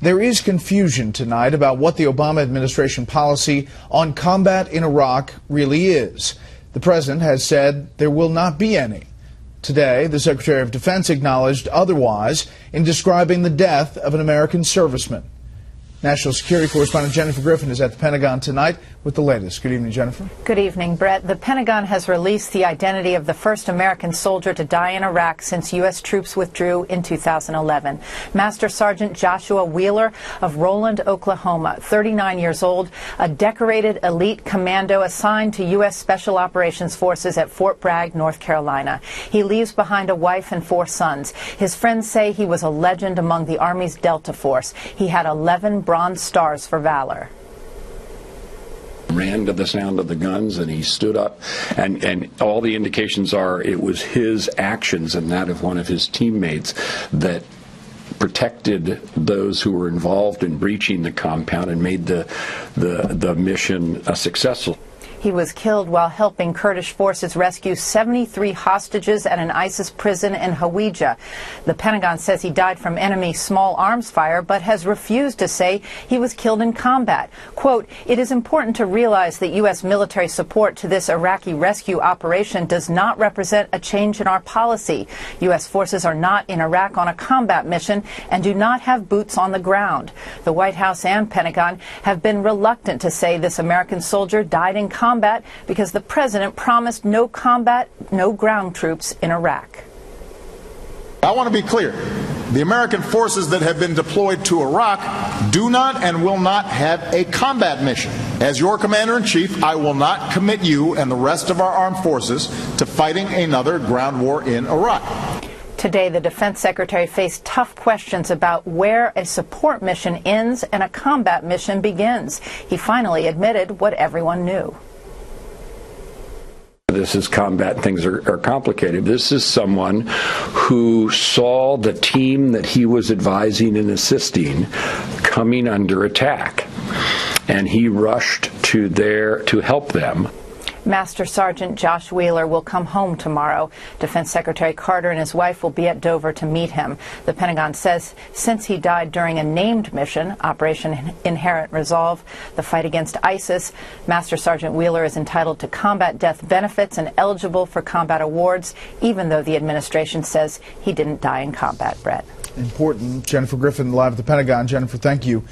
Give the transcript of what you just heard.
There is confusion tonight about what the Obama administration policy on combat in Iraq really is. The president has said there will not be any. Today, the Secretary of Defense acknowledged otherwise in describing the death of an American serviceman. National Security Correspondent Jennifer Griffin is at the Pentagon tonight with the latest. Good evening, Jennifer. Good evening, Brett. The Pentagon has released the identity of the first American soldier to die in Iraq since U.S. troops withdrew in 2011. Master Sergeant Joshua Wheeler of Roland, Oklahoma, 39 years old, a decorated elite commando assigned to U.S. Special Operations Forces at Fort Bragg, North Carolina. He leaves behind a wife and 4 sons. His friends say he was a legend among the Army's Delta Force. He had 11 Bronze Stars for valor. Ran to the sound of the guns and he stood up, and all the indications are it was his actions and that of one of his teammates that protected those who were involved in breaching the compound and made the mission a successful. He was killed while helping Kurdish forces rescue 73 hostages at an ISIS prison in Hawija. The Pentagon says he died from enemy small arms fire, but has refused to say he was killed in combat. Quote, "It is important to realize that U.S. military support to this Iraqi rescue operation does not represent a change in our policy. U.S. forces are not in Iraq on a combat mission and do not have boots on the ground." The White House and Pentagon have been reluctant to say this American soldier died in combat because the president promised no combat, no ground troops in Iraq. I want to be clear. The American forces that have been deployed to Iraq do not and will not have a combat mission. As your commander-in-chief, I will not commit you and the rest of our armed forces to fighting another ground war in Iraq. Today, the defense secretary faced tough questions about where a support mission ends and a combat mission begins. He finally admitted what everyone knew. This is combat. Things are complicated. This is someone who saw the team that he was advising and assisting coming under attack, and he rushed to help them. Master Sergeant Josh Wheeler will come home tomorrow. Defense Secretary Carter and his wife will be at Dover to meet him. The Pentagon says since he died during a named mission, Operation Inherent Resolve, the fight against ISIS, Master Sergeant Wheeler is entitled to combat death benefits and eligible for combat awards, even though the administration says he didn't die in combat, Brett. Important. Jennifer Griffin live at the Pentagon. Jennifer, thank you.